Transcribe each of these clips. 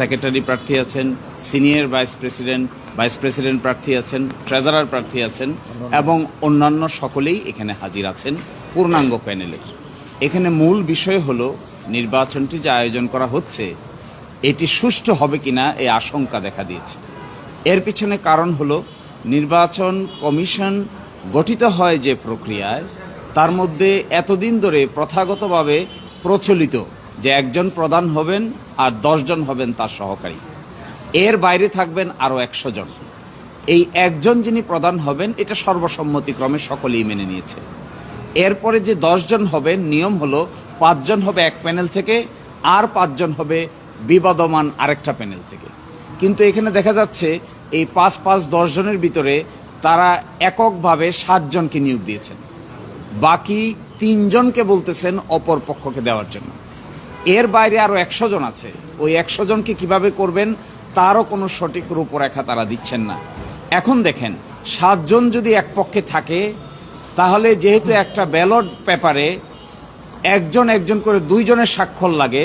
Secretary প্রার্থী আছেন, senior vice president প্রার্থী আছেন, ট্রেজারার প্রার্থী আছেন এবং অন্যান্য সকলেই এখানে হাজির আছেন পূর্ণাঙ্গ প্যানেলের। এখানে মূল বিষয় হলো নির্বাচনটি যে আয়োজন করা হচ্ছে এটি সুষ্ঠু হবে কিনা এই আশঙ্কা দেখা দিয়েছে। এর পিছনে কারণ হলো নির্বাচন কমিশন গঠিত হয় যে প্রক্রিয়ায়, তার মধ্যে এতদিন ধরে প্রথাগতভাবে প্রচলিত যে একজন প্রধান হবেন আর 10 জন হবেন তার সহকারী, এর বাইরে থাকবেন আরও 100 জন। এই একজন যিনি প্রধান হবেন এটা সর্বসম্মতিক্রমে সকলেই মেনে নিয়েছে। এরপরে যে 10 জন হবেন, নিয়ম হলো 5 জন হবে এক প্যানেল থেকে আর 5 জন হবে বিবাদমান আরেকটা প্যানেল থেকে। কিন্তু এখানে দেখা যাচ্ছে এই 5-5-10 জনের ভিতরে তারা এককভাবে 7 জনকে নিয়োগ দিয়েছেন, বাকি 3 জনকে বলতেছেন অপর পক্ষকে দেওয়ার জন্য। এর বাইরে আরও 100 জন আছে, ওই 100 জনকে কিভাবে করবেন তারও কোনো সঠিক রূপরেখা তারা দিচ্ছেন না। এখন দেখেন 7 জন যদি এক পক্ষে থাকে, তাহলে যেহেতু একটা ব্যালট পেপারে একজন একজন করে 2 জনের স্বাক্ষর লাগে,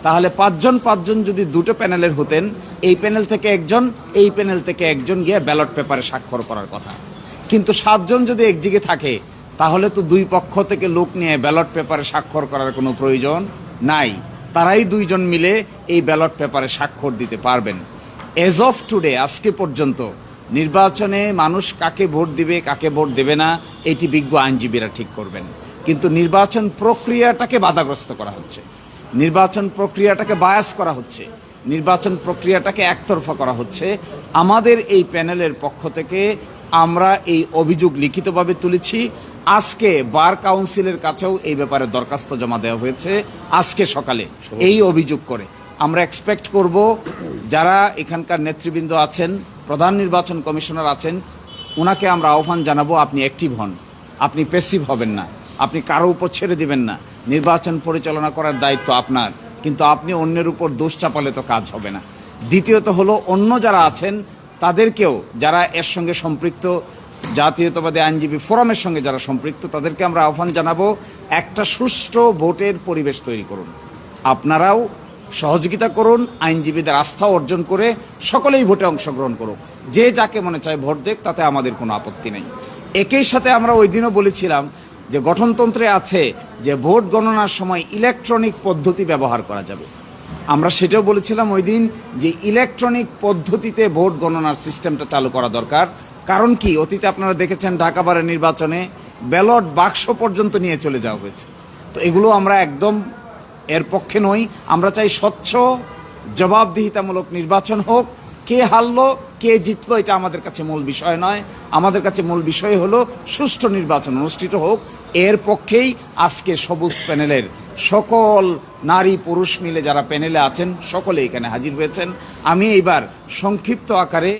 তাহলে 5 জন যদি দুটো প্যানেলের হতেন, এই প্যানেল থেকে একজন, এই প্যানেল থেকে একজন গিয়ে ব্যালট পেপারে স্বাক্ষর করার কথা। কিন্তু 7 জন যদি একদিকে থাকে, তাহলে তো 2 পক্ষ থেকে লোক নিয়ে ব্যালট পেপারে স্বাক্ষর করার কোনো প্রয়োজন নাই, তারাই 2 জন মিলে এই ব্যালট পেপারে স্বাক্ষর দিতে পারবেন। এজ অফ টুডে, আজকে পর্যন্ত নির্বাচনে মানুষ কাকে ভোট দিবে কাকে ভোট দেবে না এটি বিজ্ঞ আইনজীবীরা ঠিক করবেন। কিন্তু নির্বাচন প্রক্রিয়াটাকে বাধাগ্রস্ত করা হচ্ছে, নির্বাচন প্রক্রিয়াটাকে বায়াস করা হচ্ছে, নির্বাচন প্রক্রিয়াটাকে একতরফা করা হচ্ছে। আমাদের এই প্যানেলের পক্ষ থেকে আমরা এই অভিযোগ লিখিতভাবে তুলেছি। আজকে বার কাউন্সিলের কাছেও এই ব্যাপারে দরখাস্ত জমা দেওয়া হয়েছে আজকে সকালে এই অভিযোগ করে। আমরা এক্সপেক্ট করব যারা এখানকার নেতৃবৃন্দ আছেন, প্রধান নির্বাচন কমিশনার আছেন, ওনাকে আমরা আহ্বান জানাবো, আপনি অ্যাক্টিভ হন, আপনি প্যাসিভ হবেন না, আপনি কারো উপর ছেড়ে দিবেন না। নির্বাচন পরিচালনা করার দায়িত্ব আপনার, কিন্তু আপনি অন্যের উপর দোষ চাপালে তো কাজ হবে না। দ্বিতীয়ত হলো অন্য যারা আছেন তাদেরকেও, যারা এর সঙ্গে সম্পৃক্ত, জাতীয়তাবাদী আইনজীবী ফোরামের সঙ্গে যারা সম্পৃক্ত, তাদেরকে আমরা আহ্বান জানাবো একটা সুষ্ঠু ভোটের পরিবেশ তৈরি করুন। আপনারাও সহযোগিতা করুন, আইনজীবীদের আস্থা অর্জন করে সকলেই ভোটে অংশগ্রহণ করুক, যে যাকে মনে চায় ভোট দেখ, তাতে আমাদের কোনো আপত্তি নেই। একই সাথে আমরা ওই দিনও বলেছিলাম যে গঠনতন্ত্রে আছে যে ভোট গণনার সময় ইলেকট্রনিক পদ্ধতি ব্যবহার করা যাবে। আমরা সেটাও বলেছিলাম ওই দিন যে ইলেকট্রনিক পদ্ধতিতে ভোট গণনার সিস্টেমটা চালু করা দরকার। কারণ কি, অতীতে আপনারা দেখেছেন ঢাকা বারের নির্বাচনে ব্যালট বাক্স পর্যন্ত নিয়ে চলে যাওয়া হয়েছে। তো এগুলো আমরা একদম এর পক্ষে নই। আমরা চাই স্বচ্ছ জবাবদিহিতামূলক নির্বাচন হোক। কে হারলো কে জিতলো এটা আমাদের কাছে মূল বিষয় নয়, আমাদের কাছে মূল বিষয় হলো সুষ্ঠু নির্বাচন অনুষ্ঠিত হোক। এর পক্ষেই আজকে সবুজ প্যানেলের সকল নারী পুরুষ মিলে যারা প্যানেলে আছেন সকলে এখানে হাজির হয়েছেন। আমি এইবার সংক্ষিপ্ত আকারে